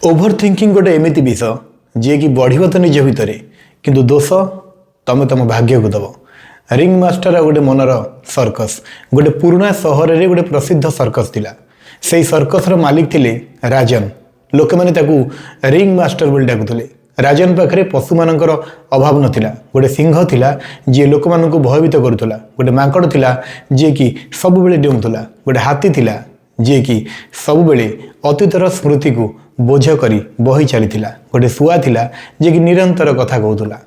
Over thinking गोटे एमती विष जी कि बढ़ तो निज भितर किंतु दोष तुम तुम भाग्य को दब। रिंग मास्टर गोटे मनर सर्कस गोटे पुराना सहर में गोटे प्रसिद्ध सर्कस थिला। से सर्कस मालिक थिले राजन। लोक मैंने रिंग मास्टर बोली डाकुले। राजन पाखे पशु मानकर अभाव नथिला। गोटे सिंह थिला जी लोक मान भयभीत करुला। गोटे माकड़ थिला जी कि सब बेले डेउथुला। गोटे हाथी थिला जी कि सब बेले अतीतर स्मृति को बोझ करी बही चलीथिला। गोटे शुआ थिला जी कि निरंतर कथा कहूला।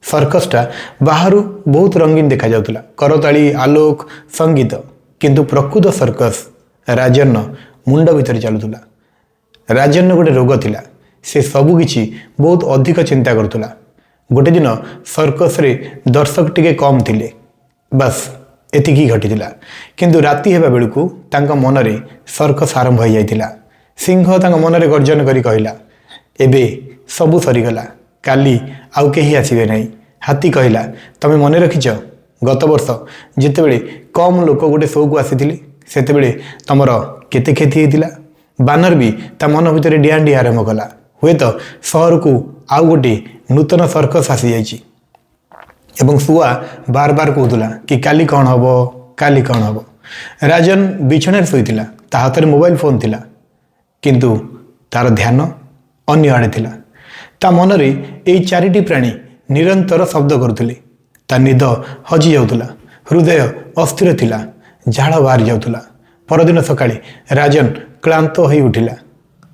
सर्कसटा बाहर बहुत रंगीन देखा जाउथुला, करताली आलोक संगीत, किंतु प्रकृत सर्कस राजन मुंड भितर चलुला। राजन गोटे रोग थिला, से सबुकिछि बहुत अधिक चिंता करुला। गोटे दिन सर्कस रे दर्शक टिके कम थिले, बस एतिकी घटिथिला। किंतु राति हेबा बेलकु तांका मनरे सर्कस आरंभ हो जाइथिला। सिंह तांका मनरे गर्जन करी कहिला, एबे सबु सरीगला, काली आउ केही आसीबे नाही। हाथी कहिला, तमे मने रखिछ गत वर्ष जितेबेले कम लोक गोटे शो को आसीथिले सेतेबेले तमर केते क्षति हेतिला। बानर भी ता मन भितर डिआंडी आरंभ कला। हुए तो सहर को आउ गोटे नूतन सर्कस आसी जाइछि एवं शुआ बार बार कहूला कि काली कौन हम, काली कौन हम। राजन बिछणे शोइथिला, ता हाथ में मोबाइल फोन थिला, किंतु तार ध्यान अन्य आड़े थिला। ता मनरे एई चारिटी प्राणी निरंतर शब्द करुथिले। ता निद हजि जाउथुला, हृदय अस्थिर थिला, झाड़ बाहरी जाउथुला। परदिन सकाळे राजन क्लांत होई उठिला।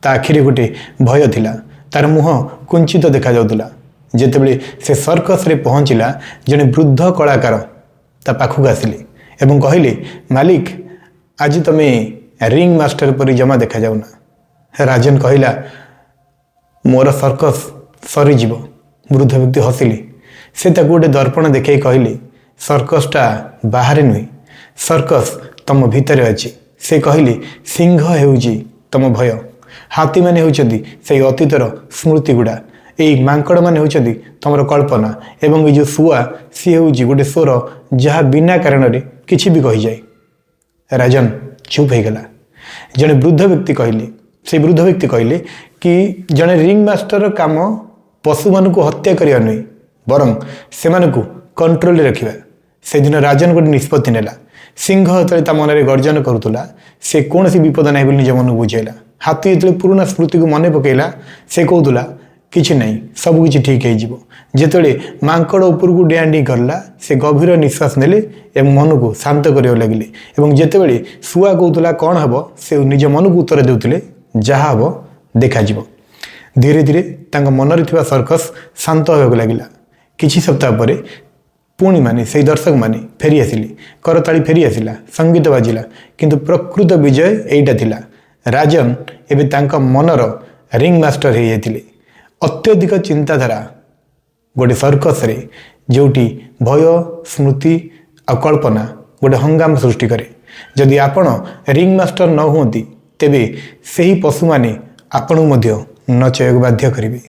ता आखिरे गोटे भय थिला, तार मुह कुंचित देखा जाउथुला। जेतेबेले से सर्कस रे पहुंचिला, जने वृद्ध कलाकार ता पाखक आसिले एवं कहले, मालिक आज तमे रिंग मास्टर परी जमा देखा जाउना। राजन कहिला, मोर सर्कस सरी जीव। वृद्ध व्यक्ति हसिले। से ताकू गोटे दर्पण देखे कहले, सर्कसटा बाहर नुहे, सर्कस तम भितर अच्छी। से कहले, सिंह हेउची तम भय, हाथी माने होउछंती से अतीतर स्मृति गुड़ा, यही मांकड़ माने होउछंती तमर कल्पना, एवं ये जो शुआ सी होउची गोटे स्वर जहाँ बिना कारण रे किछि भी कहि जाए। राजन चुप हो गला। जने वृद्ध व्यक्ति कहले, से वृद्ध व्यक्ति कहले कि जने रिंग मास्टर काम पशु मान को हत्या करवा नुहे, बरं से कंट्रोल रखा। से दिन राजन गोटे निष्पत्ति नेला। सिंह जो मन में गर्जन करुला, से कौन विपद ना बोली निज मन बुझेला। हाथी जो पुराना स्मृति को मन पकेला, से कहूला किछि नहीं, सबकि ठीक हो। जिते मांकड़ उपर को डिआंडी करला, से गभीर निश्वास नेले एवं मन को शांत कर लगे। और जितेबले शुआ कहूला कौन हम, से निज मन को उत्तर देउथिले, जहाँ हम देखा। धीरे धीरे तांका मनरे थिबा सर्कस शांत होगा लगिला। किछि सप्ताह पर पुणी माने से दर्शक माने फेरी आसिले, करताली फेरी आसिला, संगीत बाजिला, किंतु प्रकृत विजय एइटा थिला। राजन एबे तांका मनर रिंग मास्टर हो जाइतिले। अत्यधिक चिंताधारा गोटे सर्कस रे जोटी भय स्मृति आ कल्पना गोटे हंगाम सृष्टि करे। जदि आपण रिंग मास्टर न हुंती, तेबे सेही पशु माने आपणु मध्य नचयक बाध्य करिवे।